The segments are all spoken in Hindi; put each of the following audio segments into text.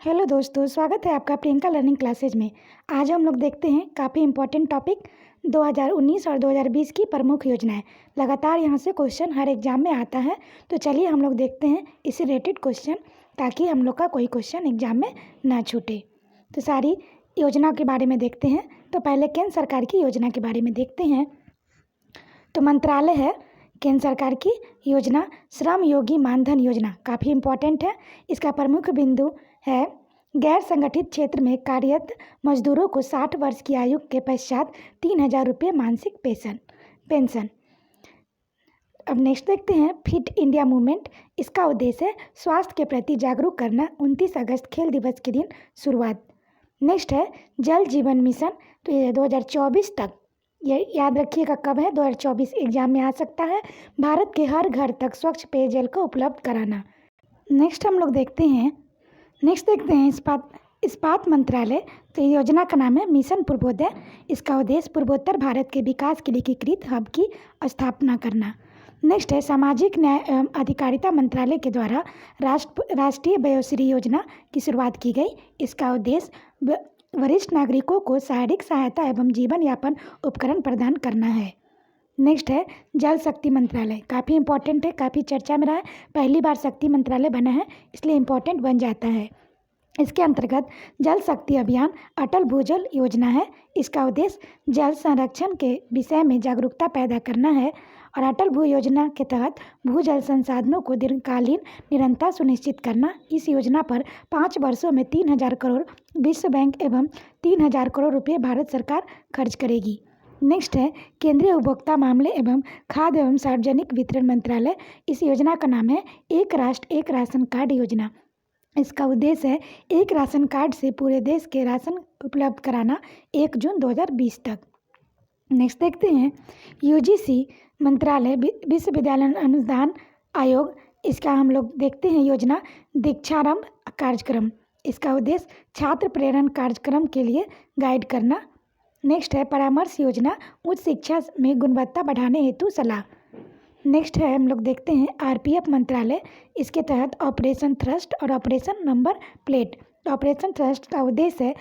हेलो दोस्तों, स्वागत है आपका प्रियंका लर्निंग क्लासेज में। आज हम लोग देखते हैं काफ़ी इंपॉर्टेंट टॉपिक 2019 और 2020 की प्रमुख योजनाएं। लगातार यहाँ से क्वेश्चन हर एग्जाम में आता है, तो चलिए हम लोग देखते हैं इसी रिलेटेड क्वेश्चन, ताकि हम लोग का कोई क्वेश्चन एग्जाम में ना छूटे। तो सारी योजना के बारे में देखते हैं। तो पहले केंद्र सरकार की योजना के बारे में देखते हैं। तो मंत्रालय है केंद्र सरकार की योजना श्रम योगी मानधन योजना, काफ़ी इम्पोर्टेंट है। इसका प्रमुख बिंदु है गैर संगठित क्षेत्र में कार्यरत मजदूरों को 60 वर्ष की आयु के पश्चात 3,000 रुपये मासिक पेंशन। अब नेक्स्ट देखते हैं फिट इंडिया मूवमेंट। इसका उद्देश्य है स्वास्थ्य के प्रति जागरूक करना। 29 अगस्त खेल दिवस के दिन शुरुआत। नेक्स्ट है जल जीवन मिशन। तो ये 2024 तक, ये याद रखिएगा कब है, 2024 एग्जाम में आ सकता है। भारत के हर घर तक स्वच्छ पेयजल को उपलब्ध कराना। नेक्स्ट देखते हैं इस्पात मंत्रालय। तो योजना का नाम है मिशन पूर्वोदय। इसका उद्देश्य पूर्वोत्तर भारत के विकास के लिए एकीकृत हब की स्थापना करना। नेक्स्ट है सामाजिक न्याय एवं अधिकारिता मंत्रालय के द्वारा राष्ट्रीय वयोश्री योजना की शुरुआत की गई। इसका उद्देश्य वरिष्ठ नागरिकों को शारीरिक सहायता एवं जीवन यापन उपकरण प्रदान करना है। नेक्स्ट है जल शक्ति मंत्रालय। काफ़ी इंपॉर्टेंट है, काफ़ी चर्चा में रहा है। पहली बार शक्ति मंत्रालय बना है, इसलिए इम्पोर्टेंट बन जाता है। इसके अंतर्गत जल शक्ति अभियान अटल भूजल योजना है। इसका उद्देश्य जल संरक्षण के विषय में जागरूकता पैदा करना है और अटल भू योजना के तहत भूजल संसाधनों को दीर्घकालीन निरंतरता सुनिश्चित करना। इस योजना पर 5 वर्षों में 3,000 करोड़ विश्व बैंक एवं 3,000 करोड़ रुपये भारत सरकार खर्च करेगी। नेक्स्ट है केंद्रीय उपभोक्ता मामले एवं खाद्य एवं सार्वजनिक वितरण मंत्रालय। इस योजना का नाम है एक राष्ट्र एक राशन कार्ड योजना। इसका उद्देश्य है एक राशन कार्ड से पूरे देश के राशन उपलब्ध कराना 1 जून 2020 तक। नेक्स्ट देखते हैं यूजीसी मंत्रालय विश्वविद्यालय अनुदान आयोग। इसका हम लोग देखते हैं योजना दीक्षारंभ कार्यक्रम। इसका उद्देश्य छात्र प्रेरण कार्यक्रम के लिए गाइड करना। नेक्स्ट है परामर्श योजना उच्च शिक्षा में गुणवत्ता बढ़ाने हेतु सलाह। नेक्स्ट है हम लोग देखते हैं आरपीएफ मंत्रालय। इसके तहत ऑपरेशन थ्रस्ट और operation number plate. Operation thrust का उद्देश्य है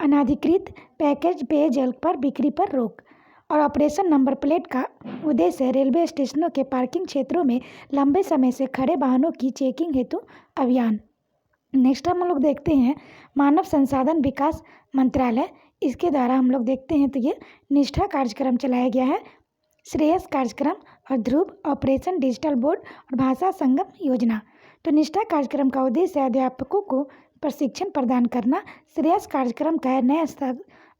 अनाधिकृत पैकेज पेयजल पर बिक्री पर रोक, और ऑपरेशन नंबर प्लेट का उद्देश्य है रेलवे स्टेशनों के पार्किंग क्षेत्रों में लंबे समय से खड़े वाहनों की चेकिंग हेतु अभियान। नेक्स्ट हम लोग देखते हैं मानव संसाधन विकास मंत्रालय। इसके द्वारा हम लोग देखते हैं तो ये निष्ठा कार्यक्रम चलाया गया है, श्रेयस कार्यक्रम और ध्रुव, ऑपरेशन डिजिटल बोर्ड और भाषा संगम योजना। तो निष्ठा कार्यक्रम का उद्देश्य अध्यापकों को प्रशिक्षण प्रदान करना। श्रेयस कार्यक्रम का है नए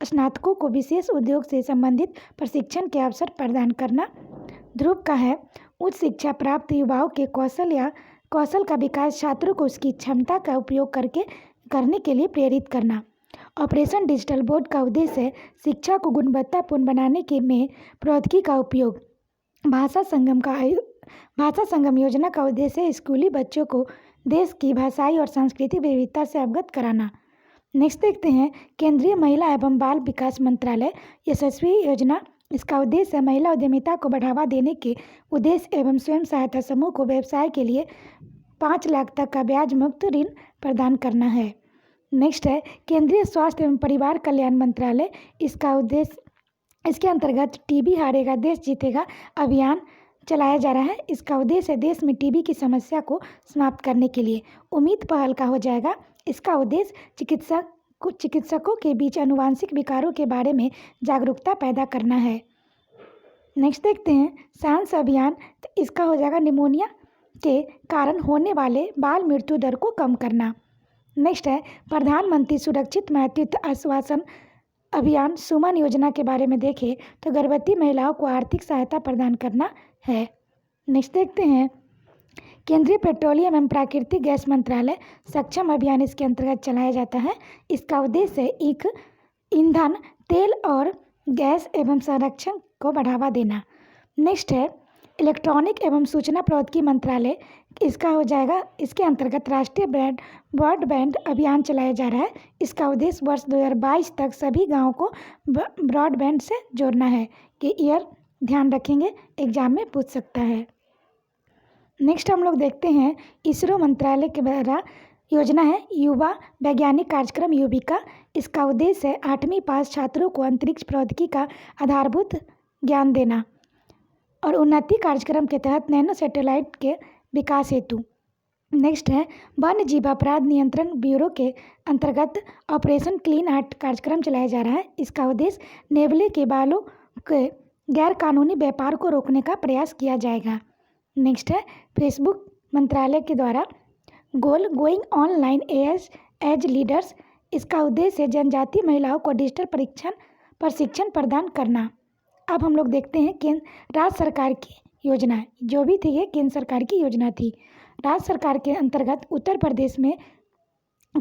स्नातकों को विशेष उद्योग से संबंधित प्रशिक्षण के अवसर प्रदान करना। ध्रुव का है उच्च शिक्षा प्राप्त युवाओं के कौशल का विकास, छात्रों को उसकी क्षमता का उपयोग करने के लिए प्रेरित करना। ऑपरेशन डिजिटल बोर्ड का उद्देश्य है शिक्षा को गुणवत्तापूर्ण बनाने के में प्रौद्योगिकी का उपयोग। भाषा संगम योजना का उद्देश्य है स्कूली बच्चों को देश की भाषाई और सांस्कृतिक विविधता से अवगत कराना। नेक्स्ट देखते हैं केंद्रीय महिला एवं बाल विकास मंत्रालय यशस्वी योजना। इसका उद्देश्य है महिला उद्यमिता को बढ़ावा देने के उद्देश्य एवं स्वयं सहायता समूह को व्यवसाय के लिए 5 लाख तक का ब्याज मुक्त ऋण प्रदान करना है। नेक्स्ट है केंद्रीय स्वास्थ्य एवं परिवार कल्याण मंत्रालय। इसका उद्देश्य, इसके अंतर्गत टीबी हारेगा देश जीतेगा अभियान चलाया जा रहा है। इसका उद्देश्य है देश में टीबी की समस्या को समाप्त करने के लिए उम्मीद पहल का हो जाएगा। इसका उद्देश्य चिकित्सकों के बीच आनुवंशिक विकारों के बारे में जागरूकता पैदा करना है। नेक्स्ट देखते हैं सांस अभियान। तो इसका हो जाएगा निमोनिया के कारण होने वाले बाल मृत्यु दर को कम करना। नेक्स्ट है प्रधानमंत्री सुरक्षित मातृत्व आश्वासन अभियान सुमन योजना के बारे में देखें तो गर्भवती महिलाओं को आर्थिक सहायता प्रदान करना है। नेक्स्ट देखते हैं केंद्रीय पेट्रोलियम एवं प्राकृतिक गैस मंत्रालय सक्षम अभियान। इसके अंतर्गत चलाया जाता है। इसका उद्देश्य है एक ईंधन तेल और गैस एवं संरक्षण को बढ़ावा देना। नेक्स्ट है इलेक्ट्रॉनिक एवं सूचना प्रौद्योगिकी मंत्रालय। इसका हो जाएगा, इसके अंतर्गत राष्ट्रीय ब्रॉडबैंड अभियान चलाया जा रहा है। इसका उद्देश्य वर्ष 2022 तक सभी गांवों को ब्रॉडबैंड से जोड़ना है। कि ईयर ध्यान रखेंगे, एग्जाम में पूछ सकता है। नेक्स्ट हम लोग देखते हैं इसरो मंत्रालय के द्वारा योजना है युवा वैज्ञानिक कार्यक्रम युविका। इसका उद्देश्य है 8वीं पास छात्रों को अंतरिक्ष प्रौद्योगिकी का आधारभूत ज्ञान देना और उन्नति कार्यक्रम के तहत नैनो सैटेलाइट के विकास हेतु। नेक्स्ट है वन्य जीव अपराध नियंत्रण ब्यूरो के अंतर्गत ऑपरेशन क्लीन आर्ट कार्यक्रम चलाया जा रहा है। इसका उद्देश्य नेवले के बालों के गैर कानूनी व्यापार को रोकने का प्रयास किया जाएगा। नेक्स्ट है फेसबुक मंत्रालय के द्वारा गोल गोइंग ऑनलाइन एज लीडर्स। इसका उद्देश्य है जनजातीय महिलाओं को डिजिटल प्रशिक्षण प्रदान करना। अब हम लोग देखते हैं केंद्र राज्य सरकार की योजना, जो भी थी ये केंद्र सरकार की योजना थी। राज्य सरकार के अंतर्गत उत्तर प्रदेश में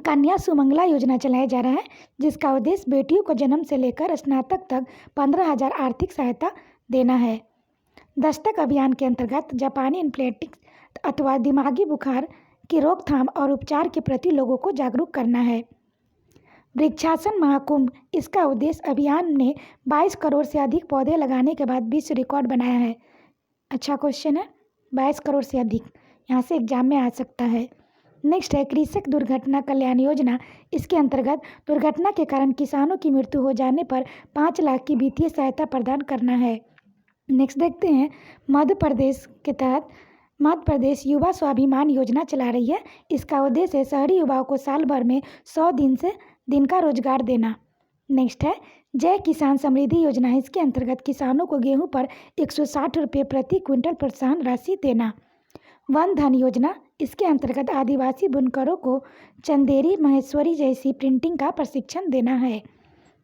कन्या सुमंगला योजना चलाया जा रहा है, जिसका उद्देश्य बेटियों को जन्म से लेकर स्नातक तक 15,000 आर्थिक सहायता देना है। दस्तक अभियान के अंतर्गत जापानी इन्फ्लुएंजा अथवा दिमागी बुखार की रोकथाम और उपचार के प्रति लोगों को जागरूक करना है। वृक्षासन महाकुंभ, इसका उद्देश्य अभियान ने 22 करोड़ से अधिक पौधे लगाने के बाद विश्व रिकॉर्ड बनाया है। अच्छा क्वेश्चन है, 22 करोड़ से अधिक, यहाँ से एग्जाम में आ सकता है। नेक्स्ट है कृषक दुर्घटना कल्याण योजना। इसके अंतर्गत दुर्घटना के कारण किसानों की मृत्यु हो जाने पर 5 लाख की वित्तीय सहायता प्रदान करना है। नेक्स्ट देखते हैं मध्य प्रदेश के तहत मध्य प्रदेश युवा स्वाभिमान योजना चला रही है। इसका उद्देश्य है शहरी युवाओं को साल भर में 100 दिन का रोजगार देना। नेक्स्ट है जय किसान समृद्धि योजना। इसके अंतर्गत किसानों को गेहूं पर 160 रुपये प्रति क्विंटल प्रोत्साहन राशि देना। वन धन योजना, इसके अंतर्गत आदिवासी बुनकरों को चंदेरी महेश्वरी जैसी प्रिंटिंग का प्रशिक्षण देना है।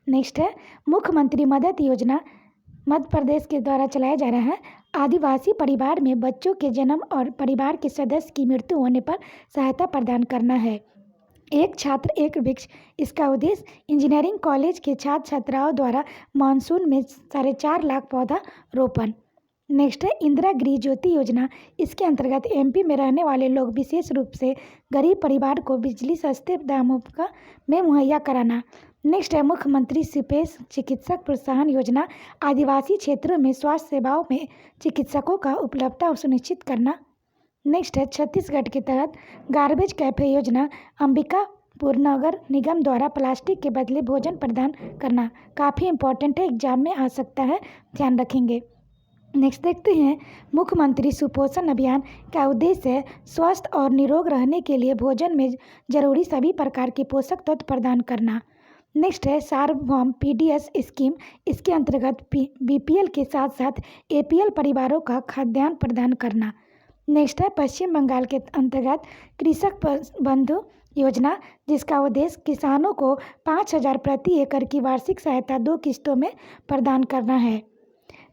नेक्स्ट है मुख्यमंत्री मदद योजना, मध्य प्रदेश के द्वारा चलाया जा रहा है। आदिवासी परिवार में बच्चों के जन्म और परिवार के सदस्य की मृत्यु होने पर सहायता प्रदान करना है। एक छात्र एक वृक्ष, इसका उद्देश्य इंजीनियरिंग कॉलेज के छात्र छात्राओं द्वारा मानसून में 4.5 लाख पौधा रोपण। नेक्स्ट है इंदिरा गृह ज्योति योजना। इसके अंतर्गत एमपी में रहने वाले लोग विशेष रूप से गरीब परिवार को बिजली सस्ते दामों में मुहैया कराना। नेक्स्ट है मुख्यमंत्री सिपेश चिकित्सक प्रोत्साहन योजना। आदिवासी क्षेत्रों में स्वास्थ्य सेवाओं में चिकित्सकों का उपलब्धता सुनिश्चित करना। नेक्स्ट है छत्तीसगढ़ के तहत गार्बेज कैफे योजना। अंबिकापुर नगर निगम द्वारा प्लास्टिक के बदले भोजन प्रदान करना। काफ़ी इंपॉर्टेंट है, एग्जाम में आ सकता है, ध्यान रखेंगे। नेक्स्ट देखते हैं मुख्यमंत्री सुपोषण अभियान का उद्देश्य है स्वस्थ और निरोग रहने के लिए भोजन में जरूरी सभी प्रकार के पोषक तत्व प्रदान करना। नेक्स्ट है सार्वभौम पीडीएस स्कीम। इसके अंतर्गत बीपीएल के साथ साथ एपीएल परिवारों का खाद्यान्न प्रदान करना। नेक्स्ट है पश्चिम बंगाल के अंतर्गत कृषक बंधु योजना, जिसका उद्देश्य किसानों को 5,000 प्रति एकड़ की वार्षिक सहायता 2 किस्तों में प्रदान करना है।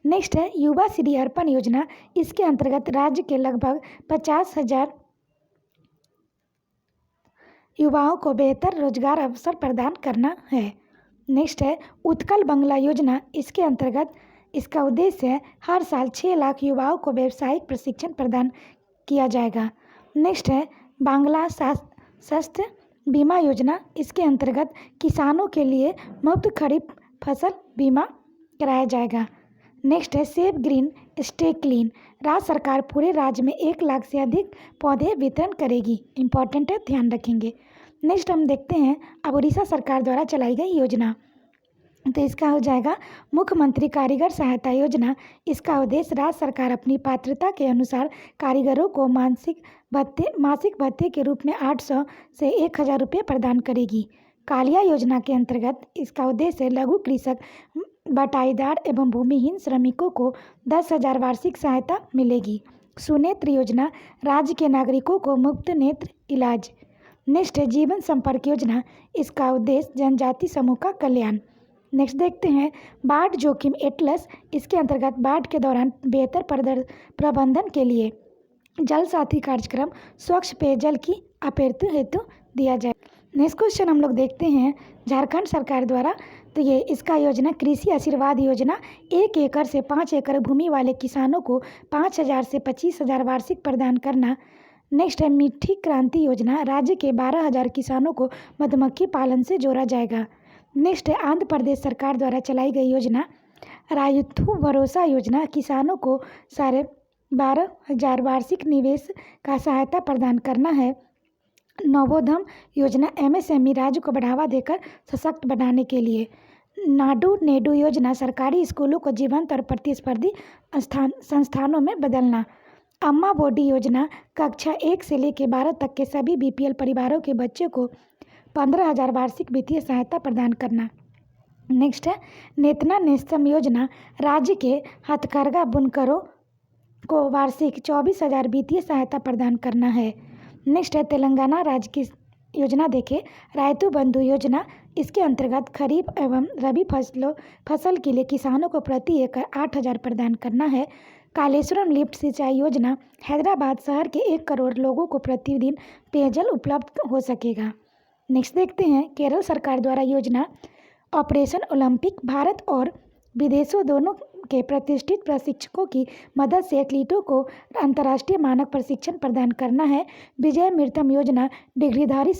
नेक्स्ट है युवा श्री अर्पण योजना। इसके अंतर्गत राज्य के लगभग 50,000 युवाओं को बेहतर रोजगार अवसर प्रदान करना है। नेक्स्ट है उत्कल बंगला योजना। इसके अंतर्गत इसका उद्देश्य है हर साल 6 लाख युवाओं को व्यावसायिक प्रशिक्षण प्रदान किया जाएगा। नेक्स्ट है बांग्ला स्वास्थ्य बीमा योजना। इसके अंतर्गत किसानों के लिए मुफ्त खरीफ फसल बीमा कराया जाएगा। नेक्स्ट है सेव ग्रीन स्टे क्लीन। राज्य सरकार पूरे राज्य में 1 लाख से अधिक पौधे वितरण करेगी। इंपॉर्टेंट है, ध्यान रखेंगे। नेक्स्ट हम देखते हैं अब उड़ीसा सरकार द्वारा चलाई गई योजना, तो इसका हो जाएगा मुख्यमंत्री कारीगर सहायता योजना। इसका उद्देश्य राज्य सरकार अपनी पात्रता के अनुसार कारीगरों को मासिक भत्ते के रूप में 800 से 1,000 रुपये प्रदान करेगी। कालिया योजना के अंतर्गत इसका उद्देश्य लघु कृषक बटाईदार एवं भूमिहीन श्रमिकों को 10,000 वार्षिक सहायता मिलेगी। सुनेत्र योजना, राज्य के नागरिकों को मुफ्त नेत्र इलाज। नेक्स्ट है जीवन संपर्क योजना। इसका उद्देश्य जनजाति समूह का कल्याण। नेक्स्ट देखते हैं बाढ़ जोखिम एटलस। इसके अंतर्गत बाढ़ के दौरान बेहतर प्रबंधन के लिए जल साथी कार्यक्रम स्वच्छ पेयजल की आपूर्ति हेतु दिया जाए। नेक्स्ट क्वेश्चन हम लोग देखते हैं झारखंड सरकार द्वारा, तो ये इसका योजना कृषि आशीर्वाद योजना। 1 एकड़ से 5 एकड़ भूमि वाले किसानों को 5,000 से 25,000 वार्षिक प्रदान करना। नेक्स्ट है मीठी क्रांति योजना। राज्य के 12,000 किसानों को मधुमक्खी पालन से जोड़ा जाएगा। नेक्स्ट है आंध्र प्रदेश सरकार द्वारा चलाई गई योजना रायुथु भरोसा योजना। किसानों को 12,500 वार्षिक निवेश का सहायता प्रदान करना है। नवोद्यम योजना एमएसएमई राज्य को बढ़ावा देकर सशक्त बनाने के लिए। नाडू नेडू योजना सरकारी स्कूलों को जीवंत और प्रतिस्पर्धी संस्थानों में बदलना। अम्मा बोडी योजना कक्षा 1 से लेकर 12 तक के सभी बीपीएल परिवारों के बच्चों को 15,000 वार्षिक वित्तीय सहायता प्रदान करना। नेक्स्ट है नेतना नेस्तम योजना राज्य के हथकरघा बुनकरों को वार्षिक 24,000 वित्तीय सहायता प्रदान करना है। नेक्स्ट है तेलंगाना राज्य की योजना देखें रायतु बंधु योजना। इसके अंतर्गत खरीफ एवं रबी फसल के लिए किसानों को प्रति एकड़ 8,000 प्रदान करना है। कालेश्वरम लिफ्ट सिंचाई योजना हैदराबाद शहर के 1 करोड़ लोगों को प्रतिदिन पेयजल उपलब्ध हो सकेगा। नेक्स्ट देखते हैं केरल सरकार द्वारा योजना ऑपरेशन ओलंपिक भारत और विदेशों दोनों के प्रतिष्ठित प्रशिक्षकों की मदद से एथलीटों को अंतर्राष्ट्रीय मानक प्रशिक्षण प्रदान करना है। विजय मित्रम योजना डिग्रीधारी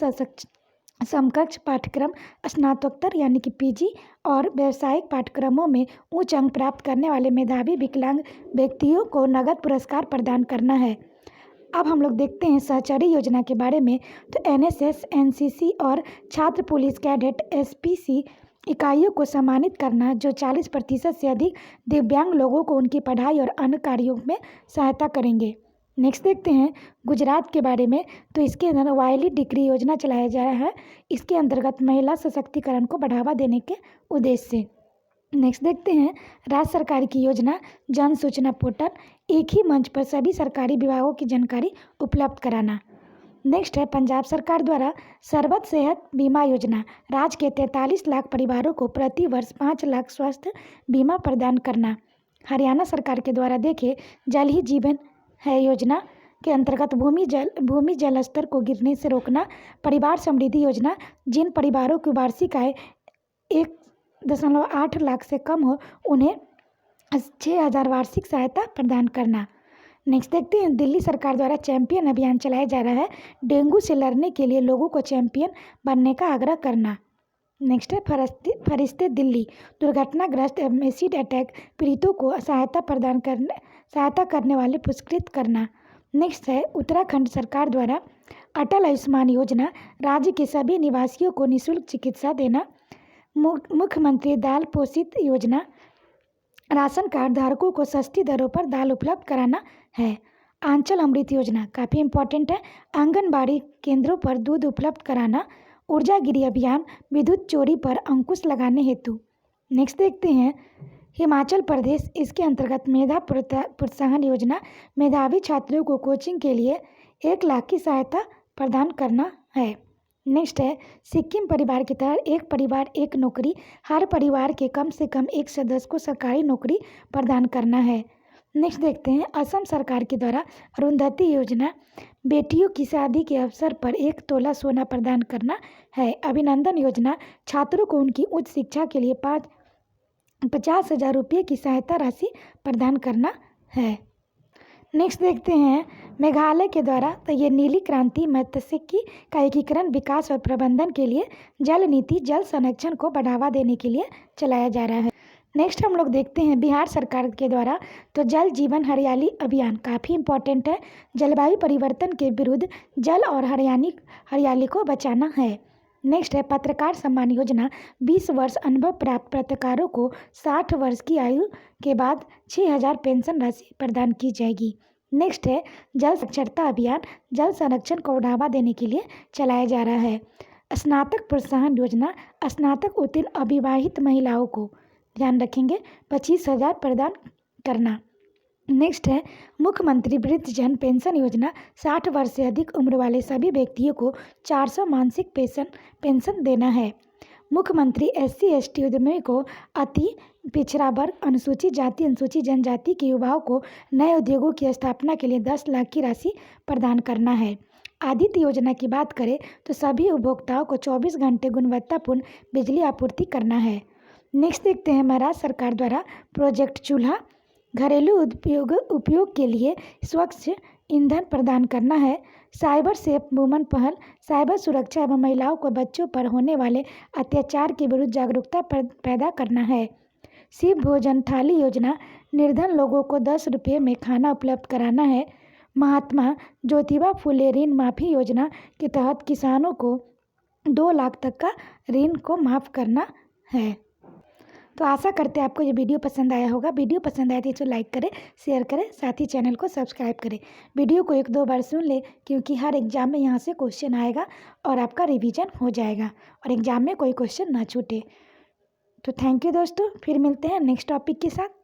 समकक्ष पाठ्यक्रम स्नातकोत्तर यानी कि पीजी और व्यावसायिक पाठ्यक्रमों में उच्च अंक प्राप्त करने वाले मेधावी विकलांग व्यक्तियों को नगद पुरस्कार प्रदान करना है। अब हम लोग देखते हैं सहचरी योजना के बारे में। तो एनएसएस एनसीसी और छात्र पुलिस कैडेट एसपीसी इकाइयों को सम्मानित करना जो 40% से अधिक दिव्यांग लोगों को उनकी पढ़ाई और अन्य कार्यों में सहायता करेंगे। नेक्स्ट देखते हैं गुजरात के बारे में। तो इसके अंदर वायली डिग्री योजना चलाया जा रहा है। इसके अंतर्गत महिला सशक्तिकरण को बढ़ावा देने के उद्देश्य से। नेक्स्ट देखते हैं राज्य सरकार की योजना जन सूचना पोर्टल एक ही मंच पर सभी सरकारी विभागों की जानकारी उपलब्ध कराना। नेक्स्ट है पंजाब सरकार द्वारा सर्वत सेहत बीमा योजना राज्य के 43 लाख परिवारों को प्रति वर्ष 5 लाख स्वास्थ्य बीमा प्रदान करना। हरियाणा सरकार के द्वारा देखें जल ही जीवन है योजना के अंतर्गत भूमि जल स्तर को गिरने से रोकना। परिवार समृद्धि योजना जिन परिवारों की वार्षिक आय 1.8 लाख से कम हो उन्हें 6,000 वार्षिक सहायता प्रदान करना। नेक्स्ट देखते हैं दिल्ली सरकार द्वारा चैंपियन अभियान चलाया जा रहा है। डेंगू से लड़ने के लिए लोगों को चैंपियन बनने का आग्रह करना। नेक्स्ट है फरिश्ते दिल्ली दुर्घटनाग्रस्त एवं एसिड अटैक पीड़ितों को सहायता करने वाले पुरस्कृत करना। नेक्स्ट है उत्तराखंड सरकार द्वारा अटल आयुष्मान योजना राज्य के सभी निवासियों को निःशुल्क चिकित्सा देना। मुख्यमंत्री दाल पोषित योजना राशन कार्ड धारकों को सस्ती दरों पर दाल उपलब्ध कराना है। आंचल अमृत योजना काफ़ी इंपॉर्टेंट है। आंगनबाड़ी केंद्रों पर दूध उपलब्ध कराना। ऊर्जागिरी अभियान विद्युत चोरी पर अंकुश लगाने हेतु। नेक्स्ट देखते हैं हिमाचल प्रदेश इसके अंतर्गत मेधा प्रोत्साहन योजना मेधावी छात्रों को कोचिंग के लिए 1 लाख की सहायता प्रदान करना है। नेक्स्ट है सिक्किम परिवार के तहत एक परिवार एक नौकरी हर परिवार के कम से कम एक सदस्य को सरकारी नौकरी प्रदान करना है। नेक्स्ट देखते हैं असम सरकार के द्वारा अरुंधति योजना बेटियों की शादी के अवसर पर 1 तोला सोना प्रदान करना है। अभिनंदन योजना छात्रों को उनकी उच्च शिक्षा के लिए 50,000 रुपये की सहायता राशि प्रदान करना है। नेक्स्ट देखते हैं मेघालय के द्वारा तो ये नीली क्रांति मत्स्यिकी का एकीकरण विकास और प्रबंधन के लिए जल नीति जल संरक्षण को बढ़ावा देने के लिए चलाया जा रहा है। नेक्स्ट हम लोग देखते हैं बिहार सरकार के द्वारा तो जल जीवन हरियाली अभियान काफ़ी इंपॉर्टेंट है। जलवायु परिवर्तन के विरुद्ध जल और हरियाली को बचाना है। नेक्स्ट है पत्रकार सम्मान योजना 20 वर्ष अनुभव प्राप्त पत्रकारों को 60 वर्ष की आयु के बाद 6,000 पेंशन राशि प्रदान की जाएगी। नेक्स्ट है जल साक्षरता अभियान जल संरक्षण को बढ़ावा देने के लिए चलाया जा रहा है। स्नातक प्रोत्साहन योजना स्नातक उत्तीर्ण अविवाहित महिलाओं को ध्यान रखेंगे 25,000 प्रदान करना। नेक्स्ट है मुख्यमंत्री वृद्धजन पेंशन योजना 60 वर्ष से अधिक उम्र वाले सभी व्यक्तियों को 400 मासिक पेंशन देना है। मुख्यमंत्री SC ST उद्यमियों को अति पिछड़ा वर्ग अनुसूचित जाति अनुसूचित जनजाति के युवाओं को नए उद्योगों की स्थापना के लिए 10 लाख की राशि प्रदान करना है। आदित्य योजना की बात करें तो सभी उपभोक्ताओं को 24 घंटे गुणवत्तापूर्ण बिजली आपूर्ति करना है। नेक्स्ट देखते हैं महाराष्ट्र सरकार द्वारा प्रोजेक्ट चूल्हा घरेलू उपयोग के लिए स्वच्छ ईंधन प्रदान करना है। साइबर सेफ वुमन पहल साइबर सुरक्षा एवं महिलाओं को बच्चों पर होने वाले अत्याचार के विरुद्ध जागरूकता पैदा करना है। शिव भोजन थाली योजना निर्धन लोगों को 10 रुपये में खाना उपलब्ध कराना है। महात्मा ज्योतिबा फुले ऋण माफी योजना के तहत किसानों को 2 लाख तक का ऋण को माफ़ करना है। तो आशा करते हैं आपको ये वीडियो पसंद आया होगा। वीडियो पसंद आए तो इसे लाइक करें, शेयर करें, साथ ही चैनल को सब्सक्राइब करें। वीडियो को 1-2 बार सुन ले, क्योंकि हर एग्ज़ाम में यहाँ से क्वेश्चन आएगा और आपका रिवीजन हो जाएगा और एग्ज़ाम में कोई क्वेश्चन ना छूटे। तो थैंक यू दोस्तों, फिर मिलते हैं नेक्स्ट टॉपिक के साथ।